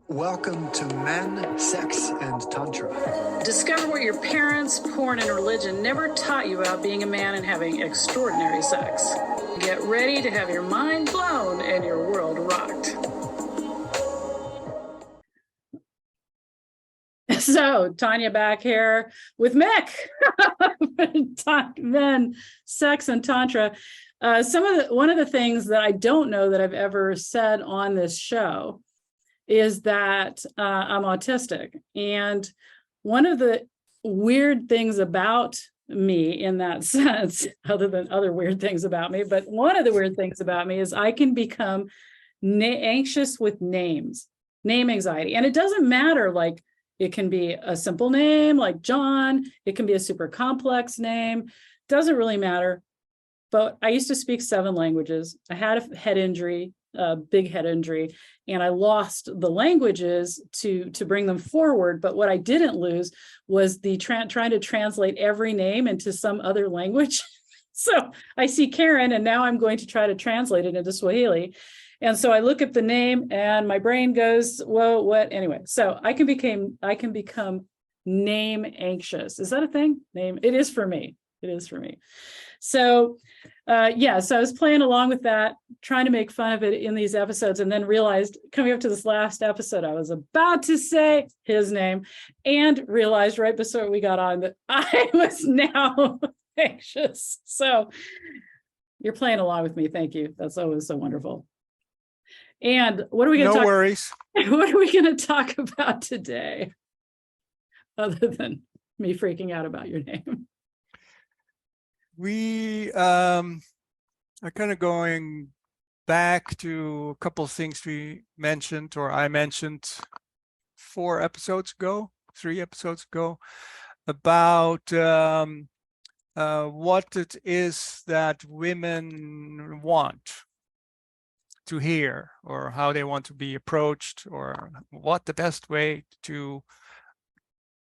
Welcome to Men, Sex, and Tantra. Discover what your parents, porn, and religion never taught you about being a man and having extraordinary sex. Get ready to have your mind blown and your world rocked. So, Tanya back here with Mick. Men, Sex, and Tantra. One of the things that I don't know that I've ever said on this show is that I'm autistic. And one of the weird things about me in that sense, other than other weird things about me, but one of the weird things about me is I can become anxious with names, name anxiety. And it doesn't matter, like it can be a simple name like John, it can be a super complex name, doesn't really matter. But I used to speak 7 languages. I had a head injury, a big head injury, and I lost the languages to bring them forward. But what I didn't lose was the trying to translate every name into some other language. So I see Karen, and now I'm going to try to translate it into Swahili. And so I look at the name and my brain goes, whoa, what? Anyway, so I can become name anxious. Is that a thing? Name? It is for me. It is for me. So so I was playing along with that, trying to make fun of it in these episodes, and then realized coming up to this last episode, I was about to say his name and realized right before we got on that I was now anxious. So you're playing along with me. Thank you. That's always so wonderful. And what are we going to talk? No worries. What are we going to talk about today? Other than me freaking out about your name. We are kind of going back to a couple of things we mentioned, or I mentioned 3 episodes ago, about what it is that women want to hear, or how they want to be approached, or what the best way to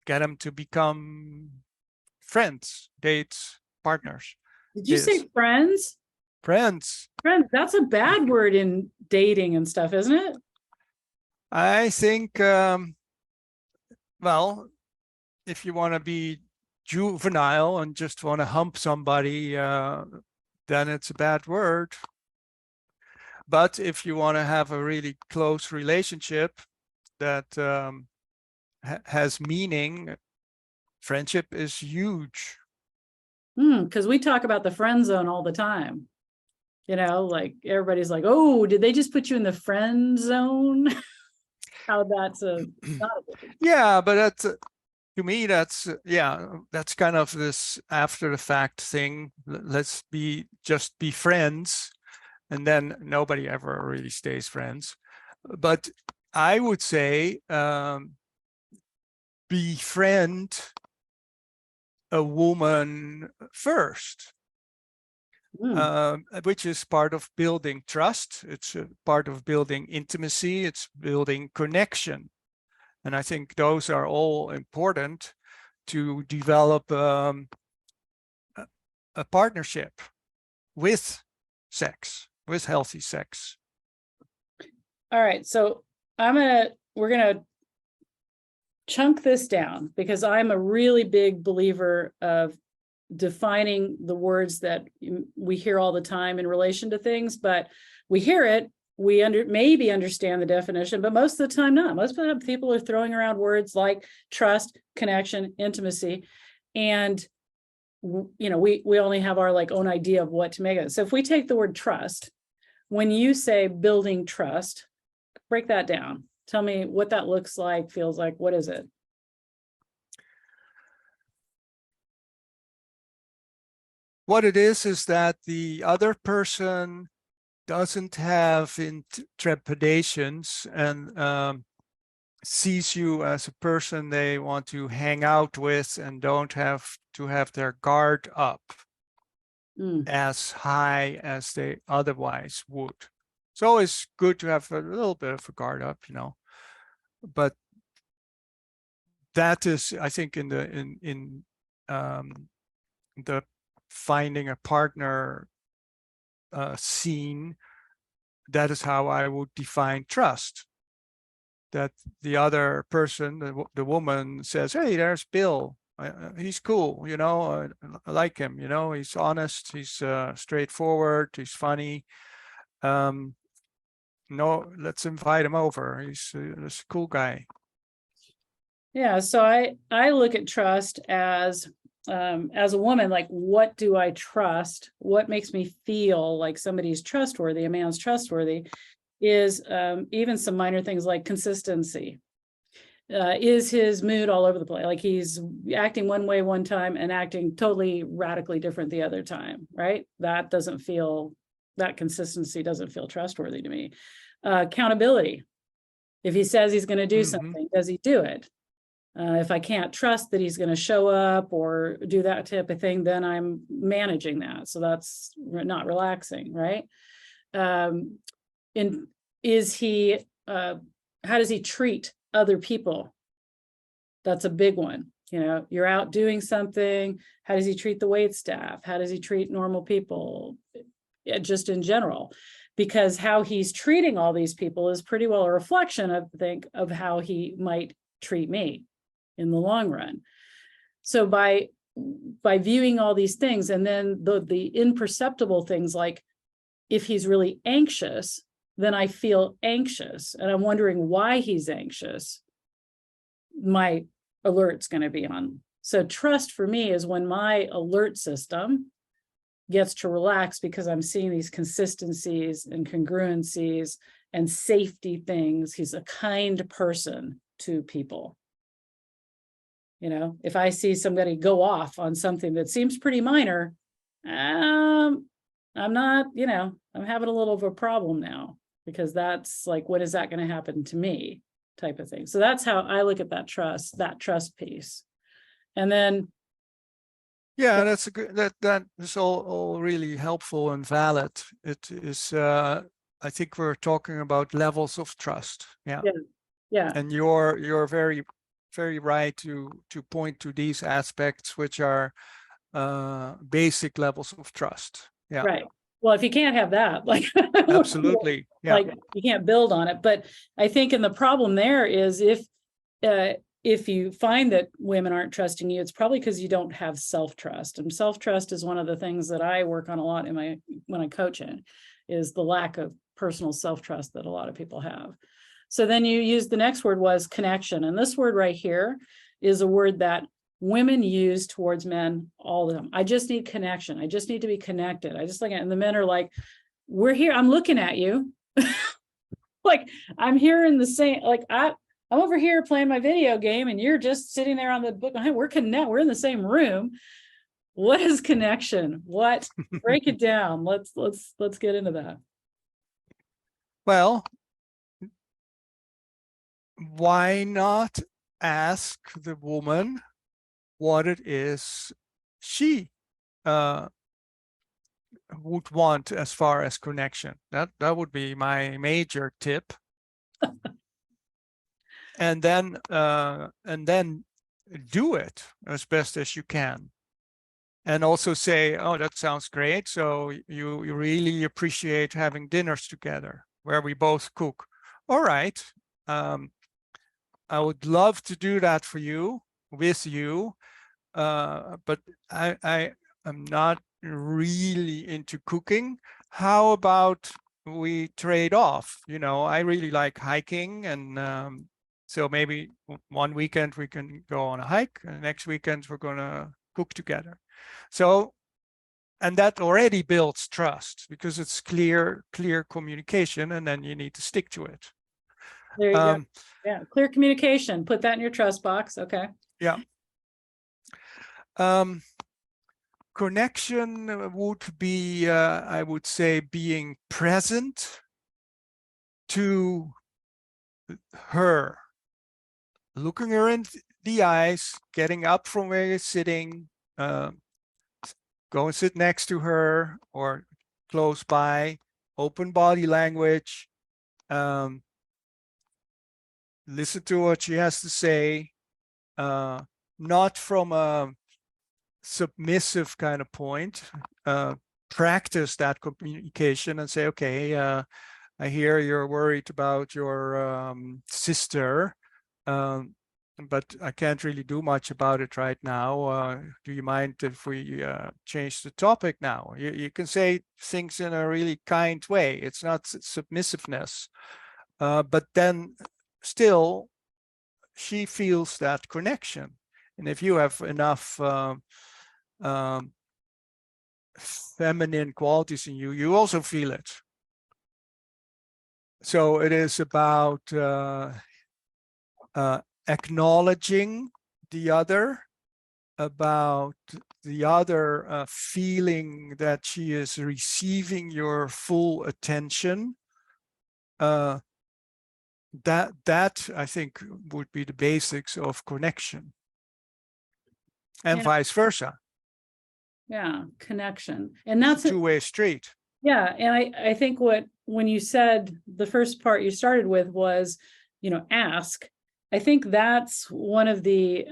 get them to become friends, dates, partners. Did you say friends? Friends. Friends, that's a bad word in dating and stuff, isn't it? I think, well, if you want to be juvenile and just want to hump somebody, then it's a bad word. But if you want to have a really close relationship that has meaning, friendship is huge. Because we talk about the friend zone all the time. You know, like everybody's like, oh, did they just put you in the friend zone? How that's yeah, but that's to me, that's kind of this after the fact thing. Let's just be friends, and then nobody ever really stays friends. But I would say befriend a woman first, which is part of building trust. It's a part of building intimacy. It's building connection. And I think those are all important to develop a partnership with sex, with healthy sex. All right. So we're going to chunk this down, because I'm a really big believer of defining the words that we hear all the time in relation to things, but we hear it, we maybe understand the definition, but most of the time not. Most of the time people are throwing around words like trust, connection, intimacy, and you know, we only have our own idea of what to make of it. So if we take the word trust, when you say building trust, break that down. Tell me what that looks like, feels like. What is it? What it is that the other person doesn't have trepidations and sees you as a person they want to hang out with, and don't have to have their guard up as high as they otherwise would. It's always good to have a little bit of a guard up, you know, but that is, I think, in the finding a partner scene, that is how I would define trust. the other person, the woman says, hey, there's Bill. He's cool, you know, I like him, you know, he's honest, he's straightforward, he's funny. No, let's invite him over. He's a cool guy. Yeah, so I look at trust as a woman, like, what do I trust? What makes me feel like somebody's trustworthy, a man's trustworthy, is even some minor things like consistency. Is his mood all over the place? Like he's acting one way one time and acting totally radically different the other time, right? That consistency doesn't feel trustworthy to me. Accountability. If he says he's going to do something, does he do it? If I can't trust that he's going to show up or do that type of thing, then I'm managing that. So that's not relaxing, right? How does he treat other people? That's a big one. You know, you're out doing something. How does he treat the wait staff? How does he treat normal people? Just in general, because how he's treating all these people is pretty well a reflection, I think, of how he might treat me in the long run. So by viewing all these things, and then the imperceptible things, like if he's really anxious, then I feel anxious and I'm wondering why he's anxious, my alert's going to be on. So trust for me is when my alert system gets to relax because I'm seeing these consistencies and congruencies and safety things. He's a kind person to people. You know, if I see somebody go off on something that seems pretty minor, I'm not, you know, I'm having a little of a problem now, because that's like, when is that going to happen to me type of thing. So that's how I look at that trust piece. And then yeah, that's a good, that is all really helpful and valid. It is I think we're talking about levels of trust. Yeah. And you're very right to point to these aspects, which are basic levels of trust. Yeah. Right. Well, if you can't have that, like, absolutely. Yeah. Like you can't build on it. But I think, and the problem there is if you find that women aren't trusting you, it's probably because you don't have self-trust. And self-trust is one of the things that I work on a lot when I coach in, is the lack of personal self-trust that a lot of people have. So then you use the next word was connection. And this word right here is a word that women use towards men all the time. I just need connection. I just need to be connected. I just like it. And the men are like, we're here. I'm looking at you. Like I'm here in the same, like I'm over here playing my video game and you're just sitting there on the book. We're in the same room. What is connection? What? Break it down. Let's get into that. Well, why not ask the woman what it is she would want as far as connection? That would be my major tip. and then do it as best as you can. And also say, oh, that sounds great. So you really appreciate having dinners together where we both cook. All right. I would love to do that for you, with you. But I am not really into cooking. How about we trade off? You know, I really like hiking, and so maybe one weekend we can go on a hike, and next weekend we're gonna cook together. So, and that already builds trust because it's clear communication, and then you need to stick to it. There you go. Yeah, clear communication. Put that in your trust box. Okay. Yeah. Connection would be, I would say, being present to her, looking her in the eyes, getting up from where you're sitting, go and sit next to her or close by, open body language, listen to what she has to say, not from a submissive kind of point, practice that communication and say, okay, I hear you're worried about your sister, but I can't really do much about it right now. Do you mind if we change the topic now? You can say things in a really kind way. It's not submissiveness, but then still she feels that connection. And if you have enough feminine qualities in you, you also feel it. So it is about acknowledging the other, about the other feeling that she is receiving your full attention. That I think would be the basics of connection, and vice versa. Yeah, connection. And that's a two-way street. Yeah, and I think when you said the first part you started with was, ask. I think that's one of the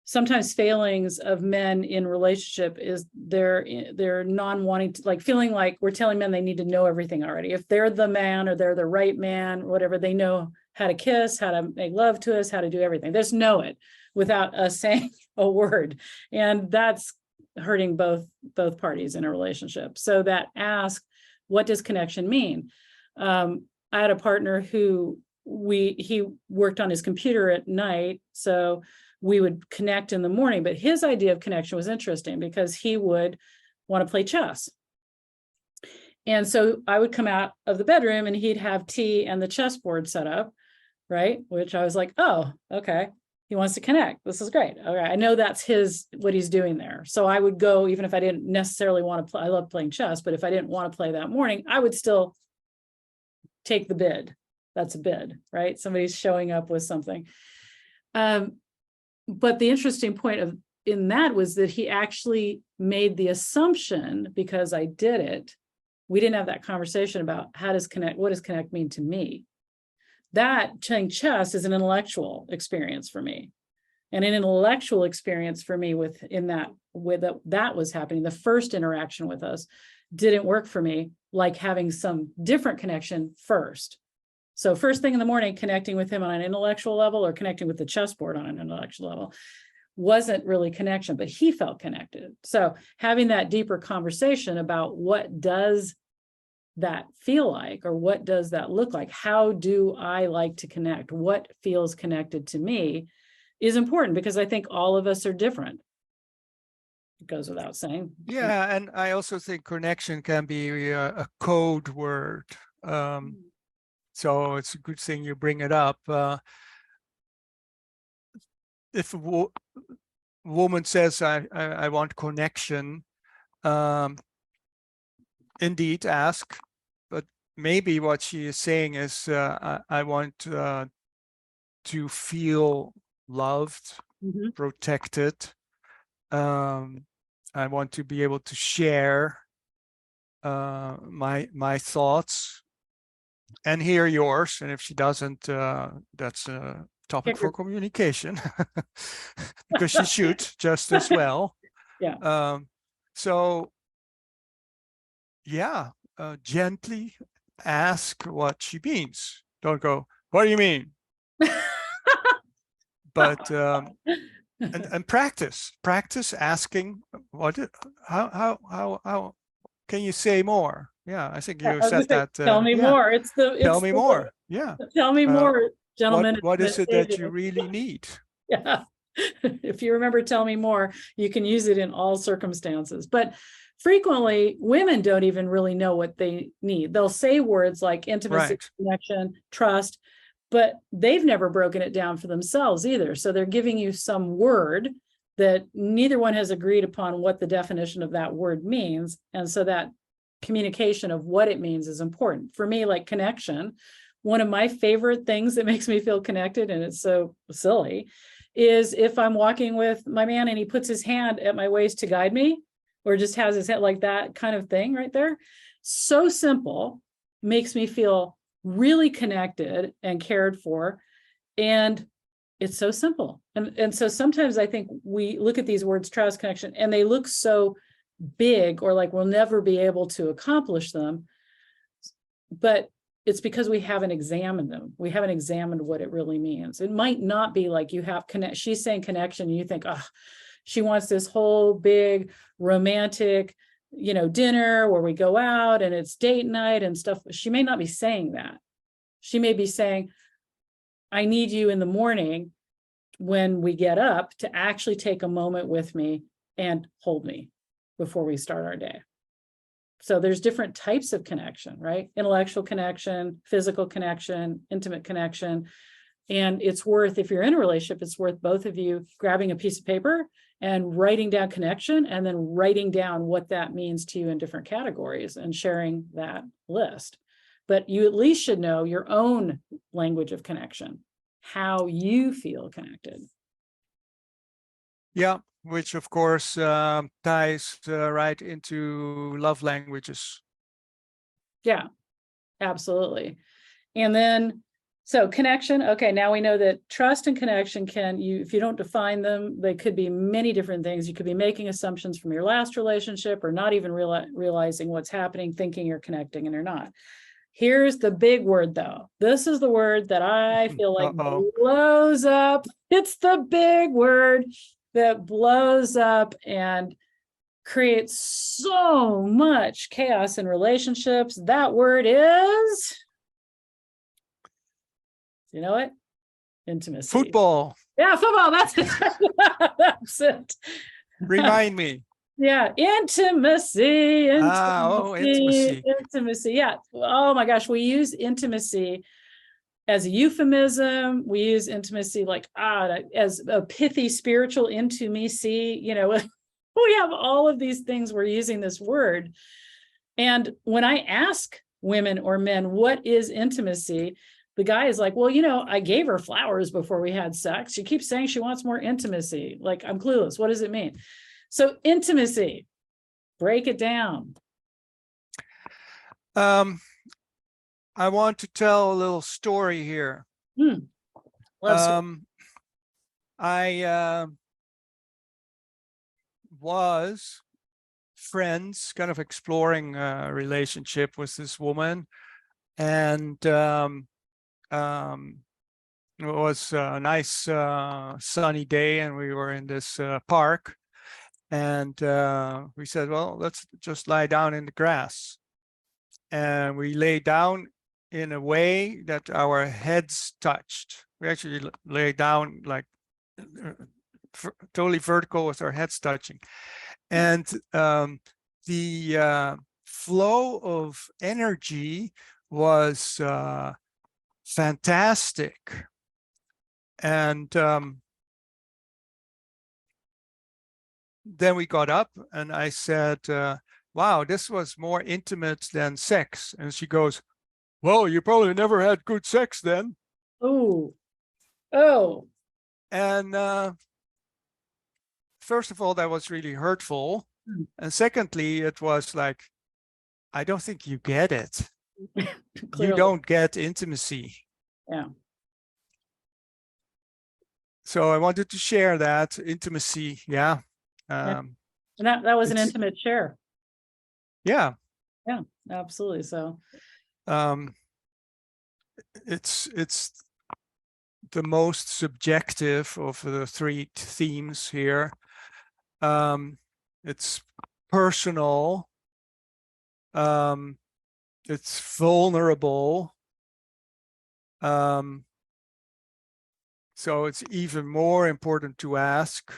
sometimes failings of men in relationship is they're non-wanting to, like, feeling like we're telling men they need to know everything already. If they're the man or they're the right man, whatever, they know how to kiss, how to make love to us, how to do everything. They just know it without us saying a word. And that's hurting both parties in a relationship. So that ask, what does connection mean? I had a partner who he worked on his computer at night, so we would connect in the morning, but his idea of connection was interesting because he would want to play chess. And so I would come out of the bedroom and he'd have tea and the chessboard set up, right? Which I was like, oh, okay. He wants to connect. This is great. Okay, I know that's what he's doing there. So I would go, even if I didn't necessarily want to play, I love playing chess, but if I didn't want to play that morning, I would still take the bid. That's a bid, right? Somebody's showing up with something. But the interesting point in that was that he actually made the assumption, because I did it, we didn't have that conversation about what does connect mean to me? That playing chess is an intellectual experience for me. And an intellectual experience for me that was happening. The first interaction with us didn't work for me, like having some different connection first. So first thing in the morning, connecting with him on an intellectual level or connecting with the chessboard on an intellectual level wasn't really connection, but he felt connected. So having that deeper conversation about what does that feel like, or what does that look like? How do I like to connect? What feels connected to me is important, because I think all of us are different. It goes without saying. Yeah, and I also think connection can be a code word. So it's a good thing you bring it up. If a woman says, I want connection, indeed ask, but maybe what she is saying is, I want to feel loved, protected. I want to be able to share my thoughts and hear yours. And if she doesn't, that's a topic for communication, because she should just as well. Yeah. So yeah, gently ask what she means. Don't go, what do you mean? But and practice asking, how can you say more? Yeah, I think you said that. Tell me more. Tell me more. Yeah. Tell me more, gentlemen. What is it that you really need? Yeah. If you remember, tell me more, you can use it in all circumstances. But frequently, women don't even really know what they need. They'll say words like intimacy, connection, trust, but they've never broken it down for themselves either. So they're giving you some word that neither one has agreed upon what the definition of that word means. And so that communication of what it means is important. For me, like connection, one of my favorite things that makes me feel connected, and it's so silly, is if I'm walking with my man and he puts his hand at my waist to guide me, or just has his hand like that kind of thing right there. So simple, makes me feel really connected and cared for. And it's so simple. And so sometimes I think we look at these words, trust, connection, and they look so big, or like we'll never be able to accomplish them. but it's because we haven't examined them. We haven't examined what it really means. It might not be like you have connect. She's saying connection, and you think, oh, she wants this whole big romantic, dinner where we go out and it's date night and stuff. She may not be saying that. She may be saying, I need you in the morning when we get up to actually take a moment with me and hold me before we start our day. So there's different types of connection, right? Intellectual connection, physical connection, intimate connection. And it's worth, if you're in a relationship, it's worth both of you grabbing a piece of paper and writing down connection, and then writing down what that means to you in different categories and sharing that list. But you at least should know your own language of connection, how you feel connected. Yeah, which of course ties right into love languages. Yeah, absolutely. And then, so connection, okay, now we know that trust and connection if you don't define them, they could be many different things. You could be making assumptions from your last relationship, or not even realizing what's happening, thinking you're connecting and you're not. Here's the big word, though. This is the word that I feel like blows up. It's the big word that blows up and creates so much chaos in relationships. That word is, you know it? Intimacy. Football. Yeah, football. That's it. That's it. Remind me. Yeah, intimacy. Intimacy. Intimacy. Yeah. Oh my gosh, we use intimacy as a euphemism. We use intimacy like as a pithy spiritual intimacy. We have all of these things we're using this word. And when I ask women or men, what is intimacy? The guy is like, well, I gave her flowers before we had sex. She keeps saying she wants more intimacy. Like, I'm clueless. What does it mean? So intimacy, break it down. I want to tell a little story here. I was friends, kind of exploring a relationship with this woman, and it was a nice sunny day, and we were in this park, and we said, well, let's just lie down in the grass. And we lay down in a way that our heads touched. We actually lay down like totally vertical with our heads touching. And the flow of energy was fantastic. And then we got up and I said, wow, this was more intimate than sex. And she goes, well, you probably never had good sex then. Oh. And first of all, that was really hurtful. And secondly, it was like, I don't think you get it. You don't get intimacy. Yeah. So I wanted to share that intimacy. Yeah. And that was an intimate share. Yeah. Yeah, absolutely. So it's the most subjective of the three themes here. It's personal. It's vulnerable. So it's even more important to ask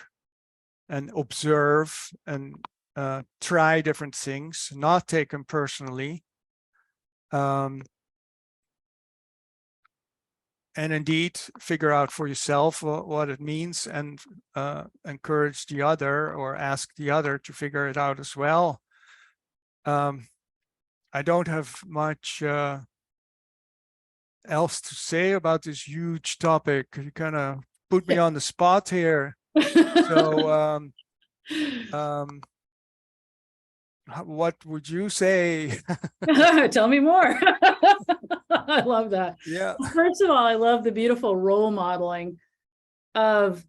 and observe and try different things, not take them personally. And indeed, figure out for yourself what it means, and encourage the other or ask the other to figure it out as well. I don't have much else to say about this huge topic. You kind of put me on the spot here. So what would you say? Tell me more. I love that. Yeah. Well, first of all, I love the beautiful role modeling of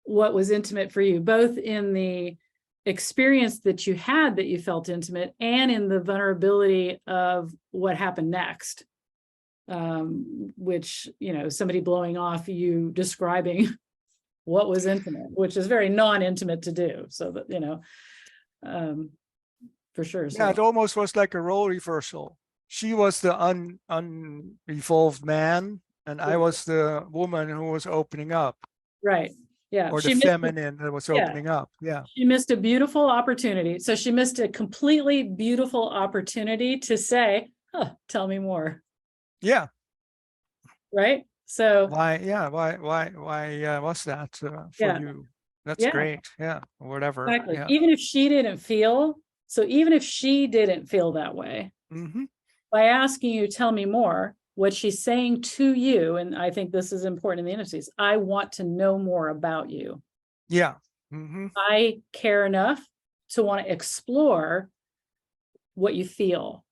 what was intimate for you, both in the experience that you had that you felt intimate, and in the vulnerability of what happened next, which, somebody blowing off, you describing what was intimate, which is very non-intimate to do. So that, for sure. Yeah, it almost was like a role reversal. She was the unevolved man, and I was the woman who was opening up. Right. Yeah. Or the feminine that was opening up. Yeah. She missed a beautiful opportunity. So she missed a completely beautiful opportunity to say, tell me more. Yeah. Right. So why was that for you? That's great. Yeah. Whatever. Exactly. Yeah. Even if she didn't feel that way, by asking you, tell me more, what she's saying to you, and I think this is important in the intimacies, I want to know more about you. Yeah. I care enough to want to explore what you feel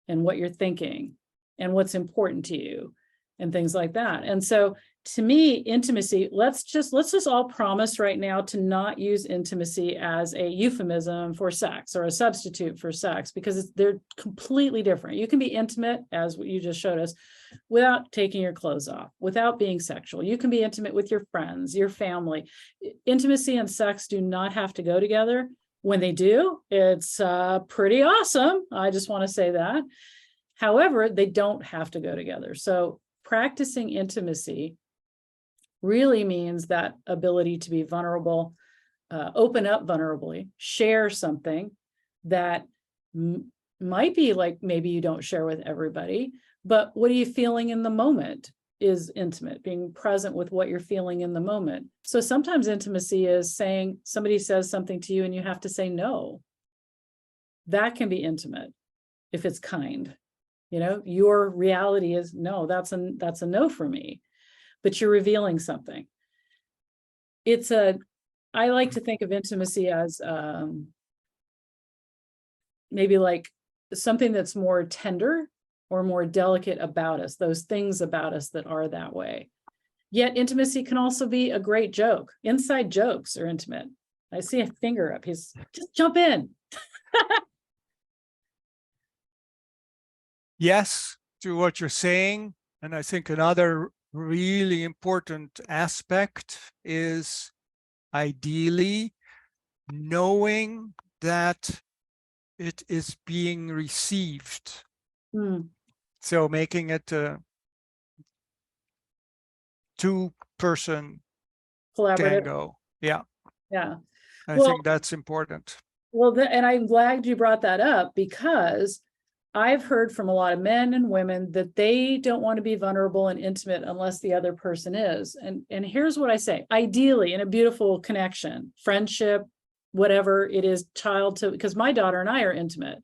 and what you're thinking and what's important to you and things like that. And so to me, intimacy, let's just all promise right now to not use intimacy as a euphemism for sex or a substitute for sex, because they're completely different. You can be intimate, as what you just showed us, without taking your clothes off, without being sexual. You can be intimate with your friends, your family. Intimacy and sex do not have to go together. When they do, it's pretty awesome. I just want to say that. However, they don't have to go together. So practicing intimacy really means that ability to be vulnerable, open up vulnerably, share something that might be like maybe you don't share with everybody, but what are you feeling in the moment is intimate, being present with what you're feeling in the moment. So sometimes intimacy is saying, somebody says something to you and you have to say no. That can be intimate if it's kind. Your reality is no, that's a no for me, but you're revealing something. I like to think of intimacy as maybe like something that's more tender or more delicate about us, those things about us that are that way. Yet intimacy can also be a great joke. Inside jokes are intimate. I see a finger up. He's just jump in. Yes, to what you're saying. And I think another really important aspect is ideally knowing that it is being received. So making it a two-person tango. Yeah. I think that's important. Well, and I'm glad you brought that up, because I've heard from a lot of men and women that they don't want to be vulnerable and intimate unless the other person is. And here's what I say: ideally, in a beautiful connection, friendship, whatever it is, because my daughter and I are intimate.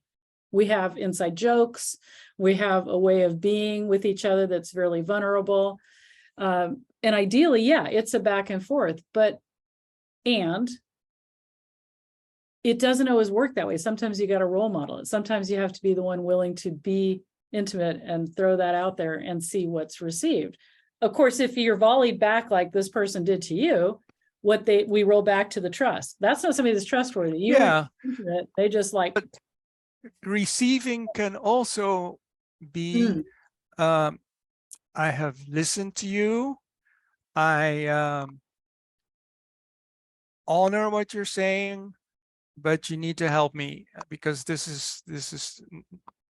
We have inside jokes. We have a way of being with each other that's really vulnerable. And ideally, it's a back and forth, and it doesn't always work that way. Sometimes you got to role model it. Sometimes you have to be the one willing to be intimate and throw that out there and see what's received. Of course, if you're volleyed back like this person did to you, we roll back to the trust. That's not somebody that's trustworthy. They just like. But receiving can also be, I have listened to you. I honor what you're saying, but you need to help me because this is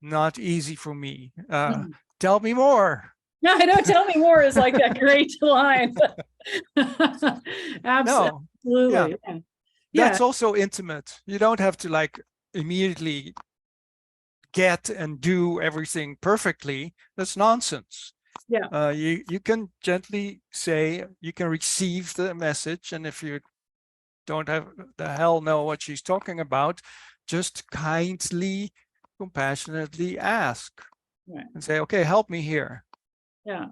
not easy for me. Tell me more. No, I know. Tell me more is like that great line. Absolutely. Yeah. That's also intimate. You don't have to like immediately get and do everything perfectly. That's nonsense. Yeah. You can gently say, you can receive the message, and if you don't have the hell know what she's talking about, just kindly, compassionately ask and say, okay, help me here. Yeah.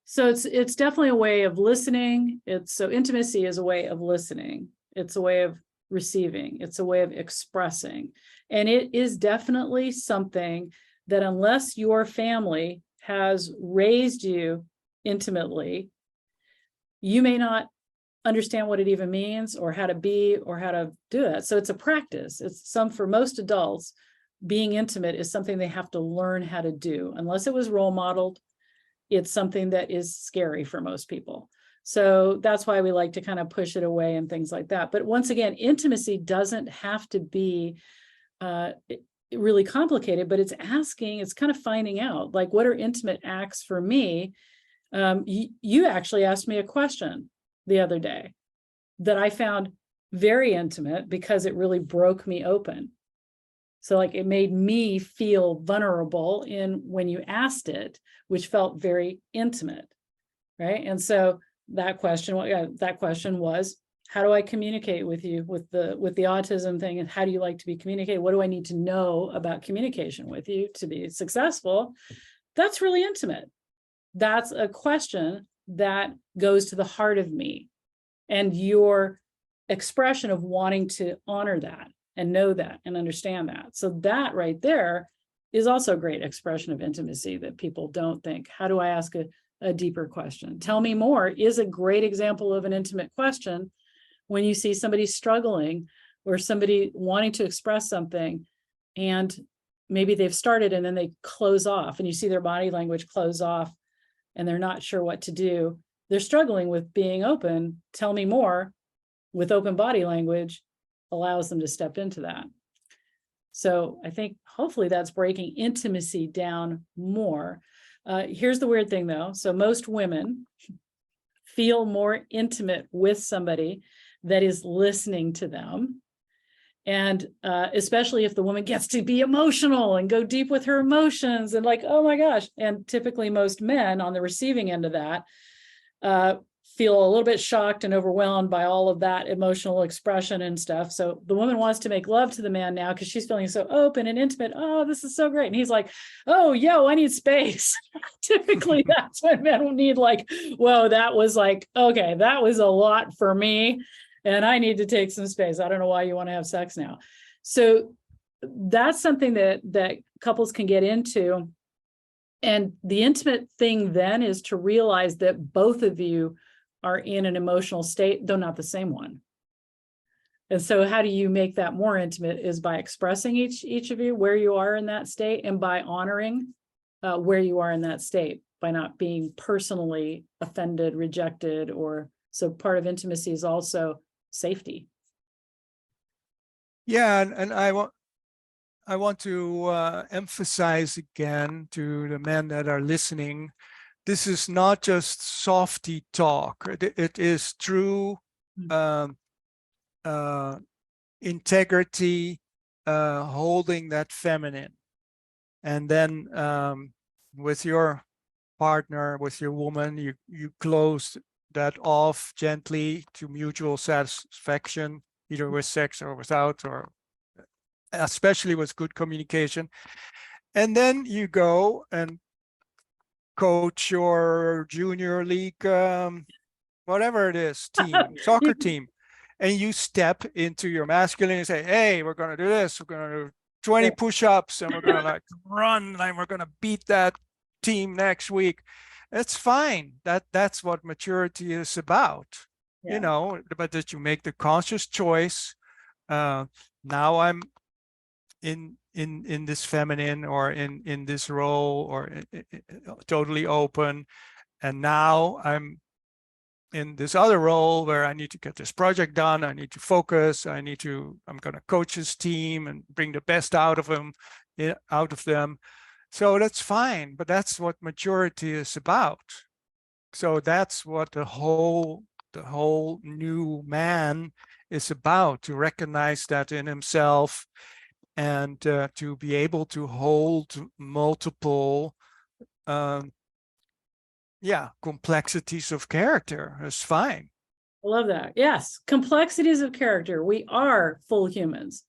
So it's definitely a way of listening. So intimacy is a way of listening. It's a way of receiving. It's a way of expressing. And it is definitely something that unless your family has raised you intimately, you may not understand what it even means or how to be or how to do that. So it's a practice. It's for most adults, being intimate is something they have to learn how to do. Unless it was role modeled, it's something that is scary for most people. So that's why we like to kind of push it away and things like that. But once again, intimacy doesn't have to be really complicated, but it's kind of finding out, like, what are intimate acts for me? You actually asked me a question the other day that I found very intimate because it really broke me open. So like it made me feel vulnerable when you asked it, which felt very intimate, right? And so that question was, how do I communicate with you with the autism thing? And how do you like to be communicated? What do I need to know about communication with you to be successful? That's really intimate. That's a question that goes to the heart of me and your expression of wanting to honor that and know that and understand that. So that right there is also a great expression of intimacy that people don't think. How do I ask a deeper question? Tell me more is a great example of an intimate question. When you see somebody struggling or somebody wanting to express something and maybe they've started and then they close off and you see their body language close off and they're not sure what to do. They're struggling with being open. Tell me more with open body language allows them to step into that. So I think hopefully that's breaking intimacy down more. Here's the weird thing though. So most women feel more intimate with somebody that is listening to them. And especially if the woman gets to be emotional and go deep with her emotions and like, oh my gosh. And typically most men on the receiving end of that feel a little bit shocked and overwhelmed by all of that emotional expression and stuff. So the woman wants to make love to the man now because she's feeling so open and intimate. Oh, this is so great. And he's like, oh, yo, I need space. Typically that's when men need like, whoa, that was like, okay, that was a lot for me. And I need to take some space. I don't know why you want to have sex now. So that's something that couples can get into. And the intimate thing then is to realize that both of you are in an emotional state, though not the same one. And so how do you make that more intimate is by expressing each of you where you are in that state and by honoring where you are in that state, by not being personally offended, rejected, or so part of intimacy is also safety. Yeah, and I want to emphasize again to the men that are listening, this is not just softy talk. It is true integrity, holding that feminine. And then with your partner, with your woman, you close that off gently to mutual satisfaction, either with sex or without, or especially with good communication. And then you go and coach your junior league, whatever it is, team, soccer team, and you step into your masculine and say, hey, we're going to do this. We're going to do 20 push-ups and we're going to like run and we're going to beat that team next week. It's fine. That's what maturity is about, you know, but that you make the conscious choice. Now I'm in this feminine or in this role or totally open. And now I'm in this other role where I need to get this project done. I need to focus. I'm going to coach this team and bring the best out of them. So that's fine, but that's what maturity is about. So that's what the whole new man is about, to recognize that in himself and to be able to hold multiple complexities of character is fine. I love that. Yes, complexities of character. We are full humans.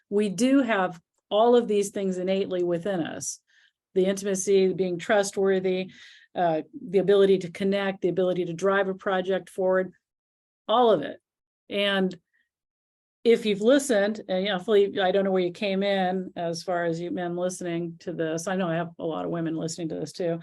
We do have all of these things innately within us. The intimacy, being trustworthy, the ability to connect, the ability to drive a project forward, all of it. And if you've listened, and hopefully, I don't know where you came in as far as you men listening to this. I know I have a lot of women listening to this too.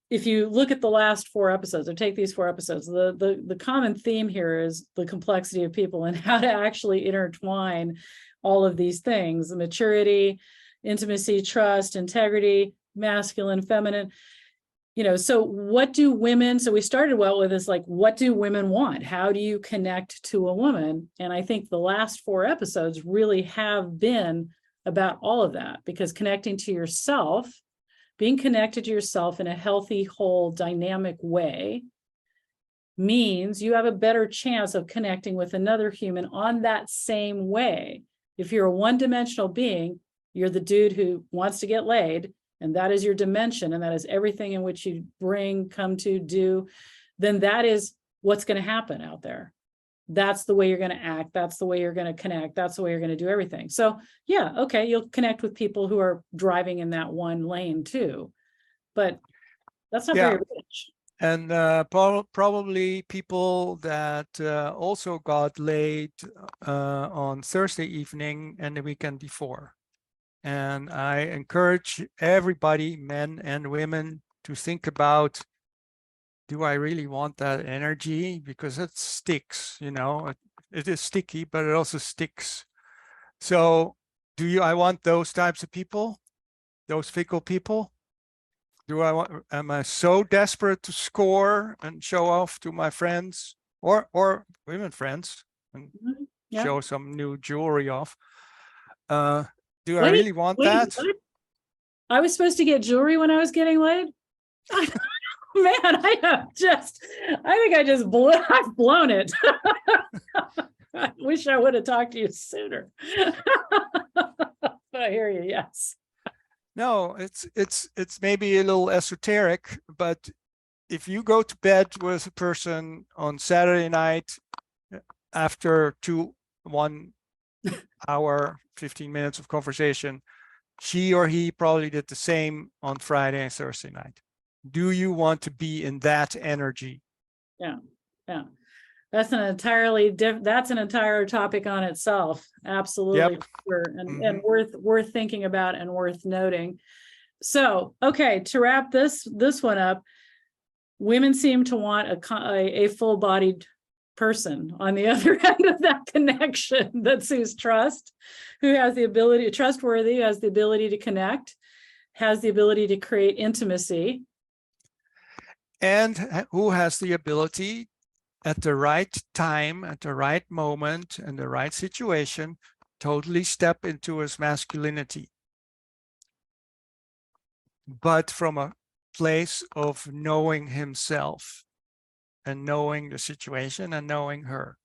if you look at the last 4 episodes, or take these 4 episodes, the common theme here is the complexity of people and how to actually intertwine all of these things: the maturity, intimacy, trust, integrity, masculine, feminine. So what do women, so we started well with this, like, what do women want? How do you connect to a woman? And I think the last 4 episodes really have been about all of that, because connecting to yourself, being connected to yourself in a healthy, whole, dynamic way means you have a better chance of connecting with another human on that same way. If you're a one-dimensional being, you're the dude who wants to get laid, and that is your dimension, and that is everything in which you bring, come to, do, then that is what's going to happen out there. That's the way you're going to act. That's the way you're going to connect. That's the way you're going to do everything. So yeah, okay, you'll connect with people who are driving in that one lane too, but that's not very rich. And probably people that also got laid on Thursday evening and the weekend before. And I encourage everybody, men and women, to think about, do I really want that energy? Because it sticks, it is sticky, but it also sticks. So I want those types of people, those fickle people? Am I so desperate to score and show off to my friends or women friends and show some new jewelry off? Do I really want that? What? I was supposed to get jewelry when I was getting laid? Man, I've blown it. I wish I would have talked to you sooner. But I hear you, yes. No, it's maybe a little esoteric, but if you go to bed with a person on Saturday night after 1 hour, 15 minutes of conversation, she or he probably did the same on Friday and Thursday night. Do you want to be in that energy? Yeah. That's an entire topic on itself. Absolutely. Yep. Sure. And worth thinking about and worth noting. So, okay, to wrap this one up, women seem to want a full-bodied person on the other end of that connection, that's who's who has the ability, trustworthy, who has the ability to connect, has the ability to create intimacy. And who has the ability at the right time, at the right moment, in the right situation, totally step into his masculinity. But from a place of knowing himself and knowing the situation and knowing her.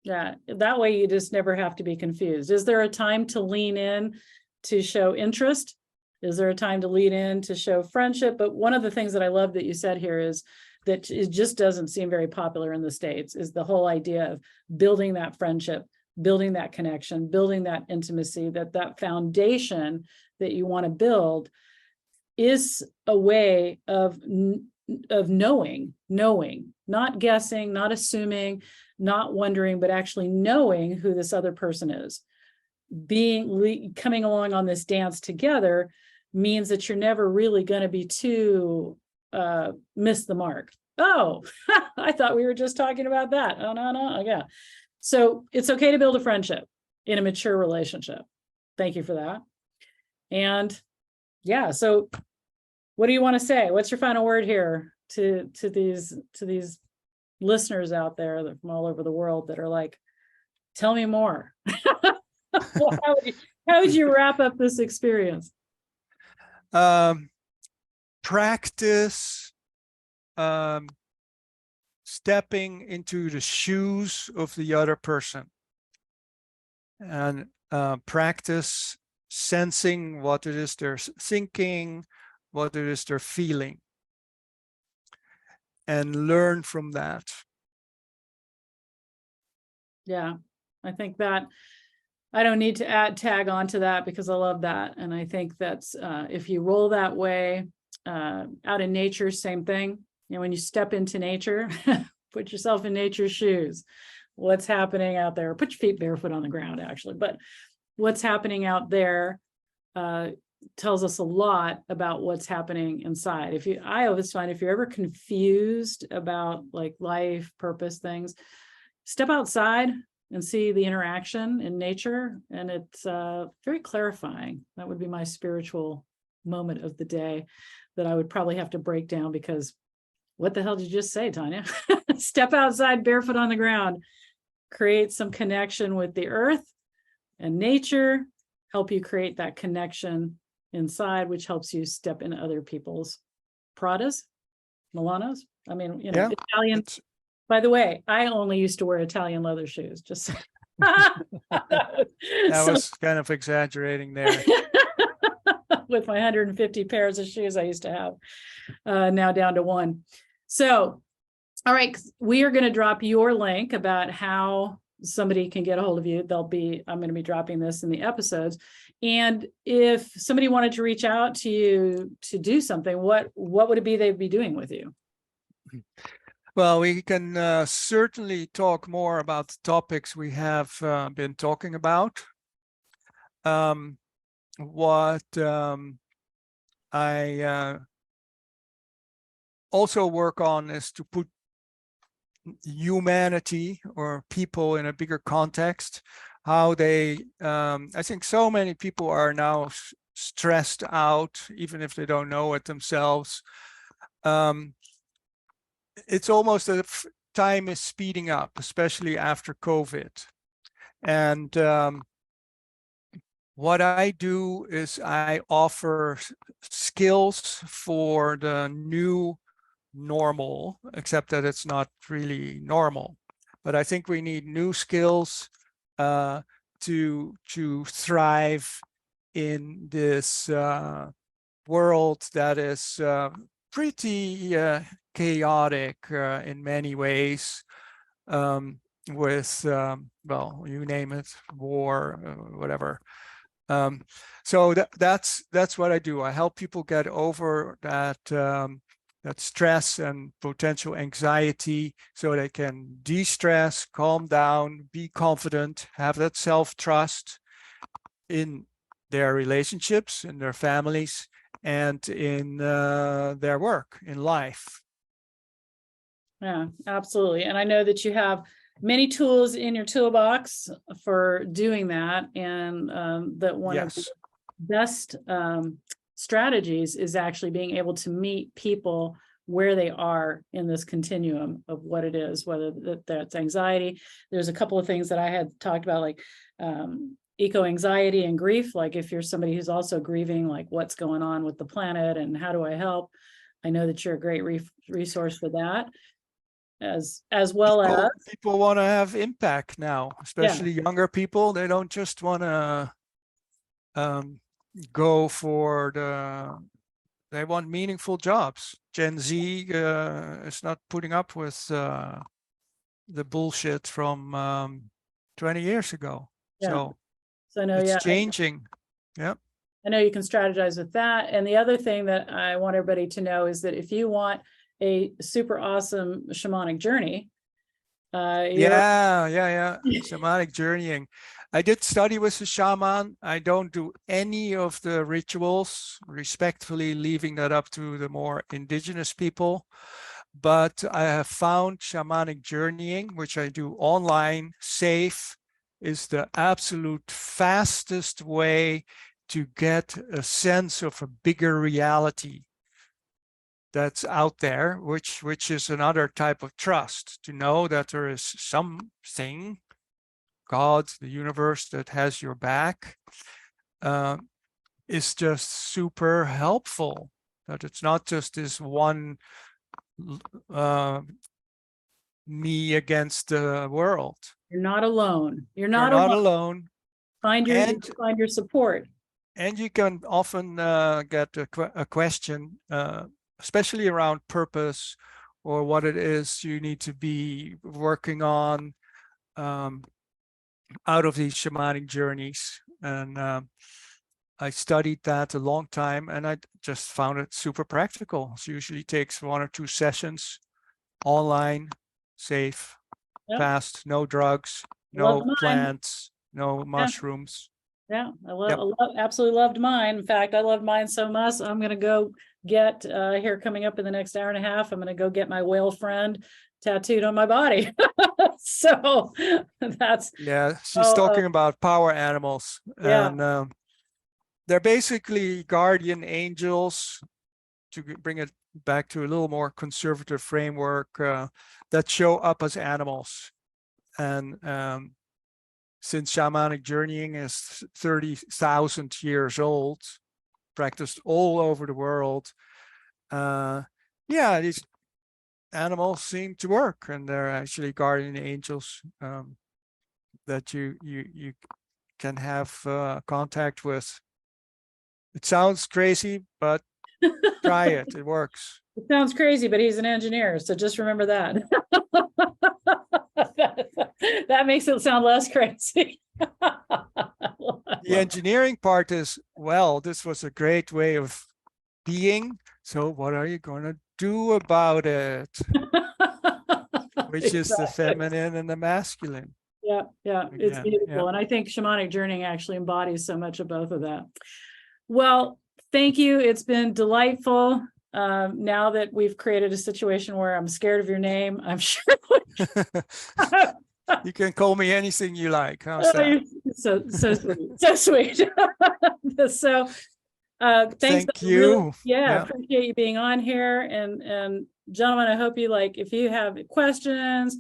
Yeah, that way you just never have to be confused. Is there a time to lean in to show interest? Is there a time to lean in to show friendship? But one of the things that I love that you said here is that it just doesn't seem very popular in the States, is the whole idea of building that friendship, building that connection, building that intimacy, that foundation that you want to build is a way of knowing, not guessing, not assuming, not wondering, but actually knowing who this other person is. Coming along on this dance together means that you're never really going to be too miss the mark. Oh, I thought we were just talking about that. Oh, no. Yeah. So it's okay to build a friendship in a mature relationship. Thank you for that. And yeah, so what do you want to say? What's your final word here to these listeners out there that from all over the world that are like, tell me more? Well, how would you wrap up this experience? Practice stepping into the shoes of the other person, and practice sensing what it is they're thinking, what it is they're feeling, and learn from that. Yeah, I think that I don't need to tag on to that because I love that. And I think that's if you roll that way, out in nature, same thing. When you step into nature, put yourself in nature's shoes. What's happening out there? Put your feet barefoot on the ground, actually. But what's happening out there tells us a lot about what's happening inside. I always find if you're ever confused about like life, purpose, things, step outside and see the interaction in nature, and it's very clarifying. That would be my spiritual moment of the day that I would probably have to break down, because what the hell did you just say, Tanya? Step outside barefoot on the ground, create some connection with the earth and nature, help you create that connection inside, which helps you step in other people's Pradas, Milanos. I mean, you know, Yeah, Italian. By the way, I only used to wear Italian leather shoes. Just that was kind of exaggerating there. with my 150 pairs of shoes I used to have, now down to one. So, all right, we are going to drop your link about how somebody can get a hold of you. I'm going to be dropping this in the episodes. And if somebody wanted to reach out to you to do something, what would it be they'd be doing with you? Well, we can certainly talk more about the topics we have been talking about. What I also work on is to put humanity or people in a bigger context. How they, I think so many people are now stressed out, even if they don't know it themselves. It's almost as if time is speeding up, especially after COVID. And what I do is I offer skills for the new normal, except that it's not really normal. But I think we need new skills to thrive in this world that is pretty chaotic in many ways, with well, you name it, war, whatever. So that's what I do. I help people get over that that stress and potential anxiety, so they can de-stress, calm down, be confident, have that self-trust in their relationships, in their families, and in their work, in life. Yeah, absolutely. And I know that you have many tools in your toolbox for doing that. And that one of the best strategies is actually being able to meet people where they are in this continuum of what it is, whether that's anxiety. There's a couple of things that I had talked about, like eco-anxiety and grief. Like if you're somebody who's also grieving, like what's going on with the planet and how do I help? I know that you're a great resource for that. As well as people want to have impact now, especially younger people. They don't just want to go for they want meaningful jobs. Gen Z is not putting up with the bullshit from 20 years ago. So I know, it's changing. Yeah. I know you can strategize with that. And the other thing that I want everybody to know is that if you want a super awesome shamanic journey. Shamanic journeying. I did study with a shaman. I don't do any of the rituals, respectfully leaving that up to the more indigenous people. But I have found shamanic journeying, which I do online, safe, is the absolute fastest way to get a sense of a bigger reality that's out there, which is another type of trust, to know that there is something, God, the universe, that has your back, is just super helpful. That it's not just this one me against the world. You're not alone. You're not alone. Find your support. And you can often get a question, especially around purpose or what it is you need to be working on out of these shamanic journeys. And I studied that a long time, and I just found it super practical. It usually takes 1 or 2 sessions, online, safe, fast, no drugs, no plants, no mushrooms. Yeah, Yep. absolutely loved mine. In fact, I loved mine so much. I'm gonna go get here coming up in the next hour and a half. I'm gonna go get my whale friend tattooed on my body. So that's Yeah, she's oh talking about power animals, yeah. and they're basically guardian angels, to bring it back to a little more conservative framework, that show up as animals. And since shamanic journeying is 30,000 years old, practiced all over the world, yeah, these animals seem to work, and they're actually guardian angels, that you can have contact with. It sounds crazy, but try it. It works. It sounds crazy, but he's an engineer, so just remember that. That makes it sound less crazy. The engineering part is, well, this was a great way of being. So what are you going to do about it? Which is the feminine and the masculine. Yeah, it's Again, beautiful. yeah. And I think shamanic journeying actually embodies so much of both of that. Well, thank you. It's been delightful. Now that we've created a situation where I'm scared of your name, I'm sure. You can call me anything you like. How's that? You're so sweet. So sweet. So thanks. Thank you. Yeah, appreciate you being on here. And gentlemen, I hope you like, if you have questions,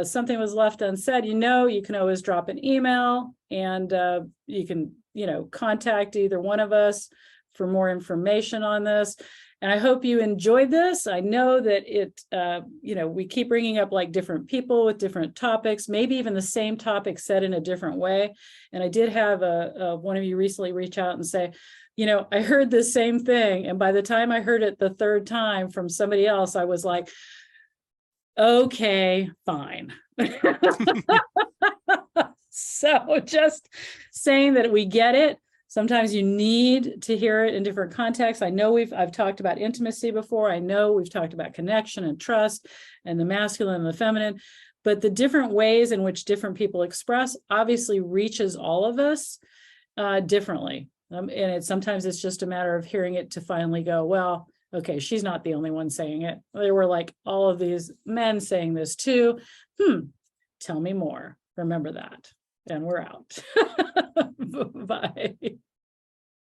something was left unsaid, you can always drop an email, and you can, contact either one of us for more information on this. And I hope you enjoyed this. I know that it, we keep bringing up like different people with different topics, maybe even the same topic said in a different way. And I did have one of you recently reach out and say, I heard this same thing. And by the time I heard it the third time from somebody else, I was like, okay, fine. So just saying that we get it. Sometimes you need to hear it in different contexts. I know I've talked about intimacy before. I know we've talked about connection and trust and the masculine and the feminine, but the different ways in which different people express obviously reaches all of us differently. And sometimes it's just a matter of hearing it to finally go, well, okay, she's not the only one saying it. There were like all of these men saying this too. Tell me more. Remember that. And we're out. Bye.